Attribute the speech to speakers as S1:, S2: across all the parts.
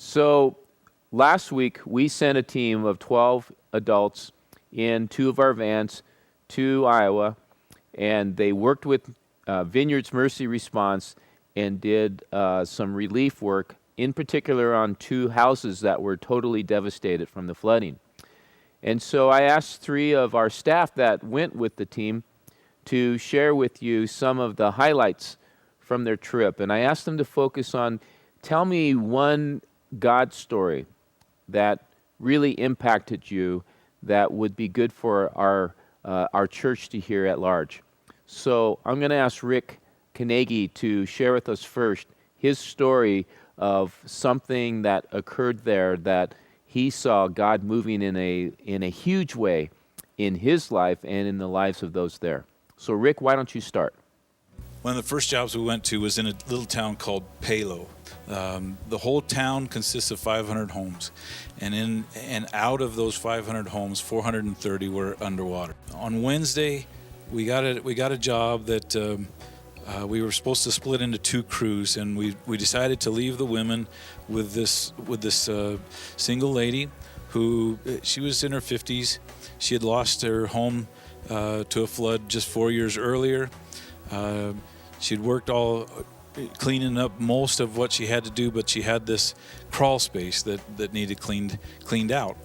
S1: So last week, we sent a team of 12 adults in 2 of our vans to Iowa, and they worked with Vineyard's Mercy Response and did some relief work, in particular on 2 houses that were totally devastated from the flooding. And so I asked 3 of our staff that went with the team to share with you some of the highlights from their trip. And I asked them to focus on, tell me one God story that really impacted you that would be good for our church to hear at large. So I'm going to ask Rick Kenagy to share with us first his story of something that occurred there that he saw God moving in a huge way in his life and in the lives of those there. So Rick, why don't you start?
S2: One of the first jobs we went to was in a little town called Palo. The whole town consists of 500 homes, and out of those 500 homes, 430 were underwater. On Wednesday, we got a job that we were supposed to split into 2 crews, and we decided to leave the women with this single lady who, she was in her 50s. She had lost her home to a flood just 4 years earlier. She'd worked all cleaning up most of what she had to do, but she had this crawl space that needed cleaned out.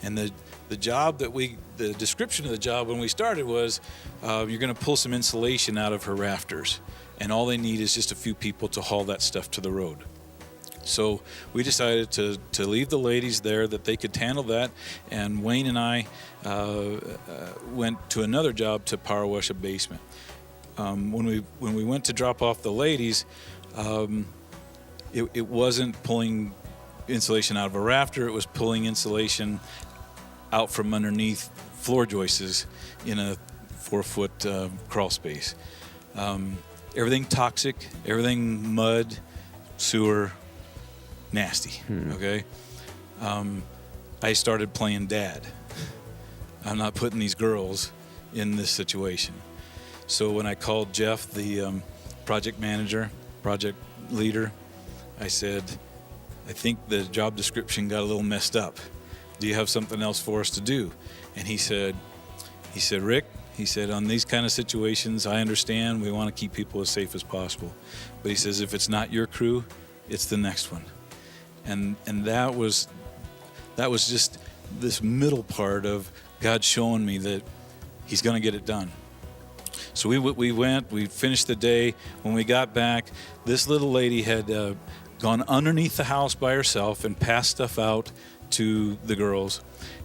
S2: And the job the description of the job when we started was, you're going to pull some insulation out of her rafters, and all they need is just a few people to haul that stuff to the road. So we decided to leave the ladies there, that they could handle that, and Wayne and I went to another job to power wash a basement. When we went to drop off the ladies, it wasn't pulling insulation out of a rafter, it was pulling insulation out from underneath floor joists in a 4-foot crawl space. Everything toxic, everything mud, sewer, nasty, okay? I started playing dad. I'm not putting these girls in this situation. So when I called Jeff, the project manager, project leader, I said, I think the job description got a little messed up. Do you have something else for us to do? And he said, Rick, he said, on these kind of situations, I understand we want to keep people as safe as possible. But he says, if it's not your crew, it's the next one. And that was just this middle part of God showing me that he's going to get it done. So we finished the day. When we got back, this little lady had gone underneath the house by herself and passed stuff out to the girls,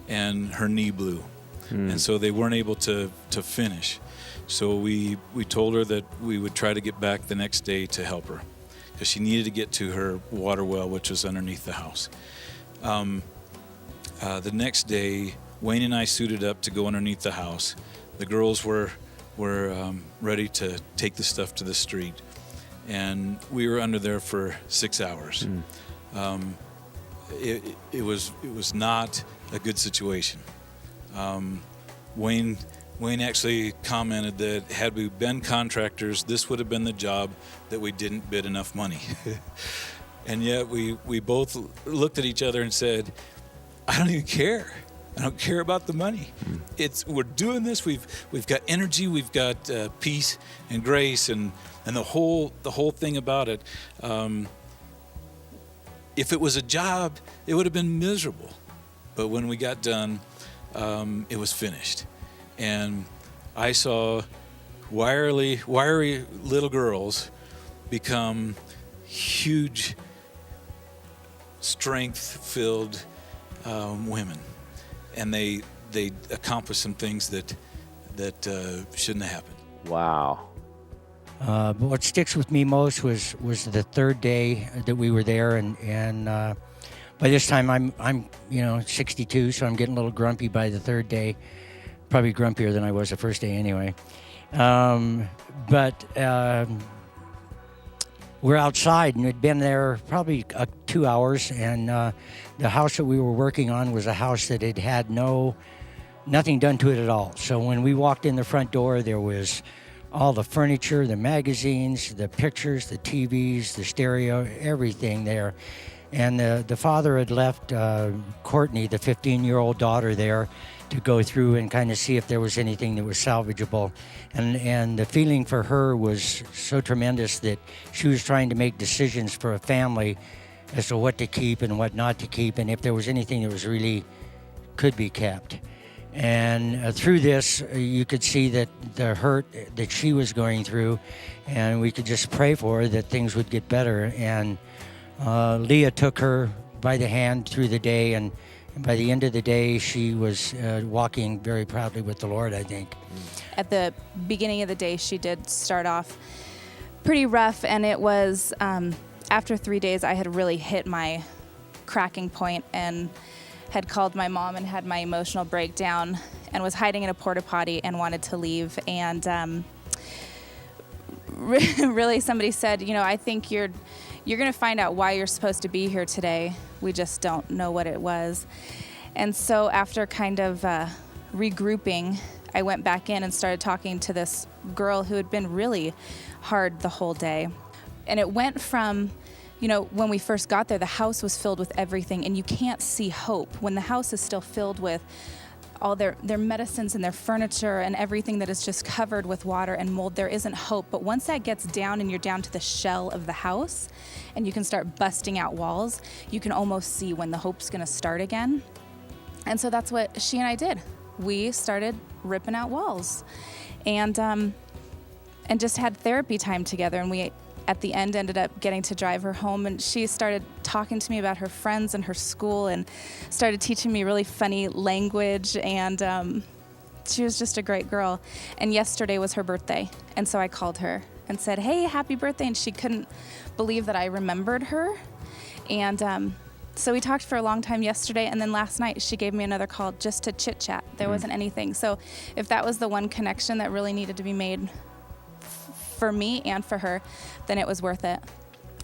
S2: and her knee blew. And so they weren't able to finish. So we told her that we would try to get back the next day to help her, because she needed to get to her water well, which was underneath the house. The next day, Wayne and I suited up to go underneath the house. The girls were ready to take the stuff to the street, and we were under there for 6 hours. It was not a good situation. Wayne actually commented that had we been contractors, this would have been the job that we didn't bid enough money. And yet we both looked at each other and said, I don't even care. I don't care about the money. We're doing this. We've got energy. We've got peace and grace, and the whole thing about it. If it was a job, it would have been miserable. But when we got done, it was finished, and I saw wiry little girls become huge, strength-filled women. And they accomplished some things that shouldn't have happened.
S1: Wow.
S3: But what sticks with me most was the third day that we were there, and by this time I'm 62, so I'm getting a little grumpy by the third day, probably grumpier than I was the first day anyway. But we're outside, and we'd been there probably 2 hours, and the house that we were working on was a house that had nothing done to it at all. So when we walked in the front door, there was all the furniture, the magazines, the pictures, the TVs, the stereo, everything there. And the father had left Courtney, the 15-year-old daughter, there to go through and kind of see if there was anything that was salvageable. And the feeling for her was so tremendous that she was trying to make decisions for a family as to what to keep and what not to keep, and if there was anything that was really could be kept. And through this, you could see that the hurt that she was going through, and we could just pray for her that things would get better. And Leah took her by the hand through the day, and by the end of the day, she was walking very proudly with the Lord, I think.
S4: At the beginning of the day, she did start off pretty rough, and it was after 3 days, I had really hit my cracking point and had called my mom and had my emotional breakdown and was hiding in a porta potty and wanted to leave. And really somebody said, I think you're going to find out why you're supposed to be here today. We just don't know what it was. And so after kind of regrouping, I went back in and started talking to this girl who had been really hard the whole day. And it went from, when we first got there, the house was filled with everything, and you can't see hope when the house is still filled with all their medicines and their furniture and everything that is just covered with water and mold. There isn't hope. But once that gets down and you're down to the shell of the house and you can start busting out walls, you can almost see when the hope's going to start again. And so that's what she and I did. We started ripping out walls and just had therapy time together. And we, at the end, ended up getting to drive her home, and she started talking to me about her friends and her school and started teaching me really funny language, and she was just a great girl. And yesterday was her birthday, and so I called her and said, "Hey, happy birthday," and she couldn't believe that I remembered her. And so we talked for a long time yesterday, and then last night she gave me another call just to chit-chat. There wasn't anything. So if that was the one connection that really needed to be made for me and for her, then it was worth it.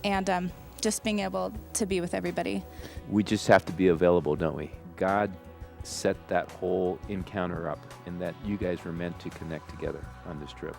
S4: And just being able to be with everybody.
S1: We just have to be available, don't we? God set that whole encounter up, and that you guys were meant to connect together on this trip.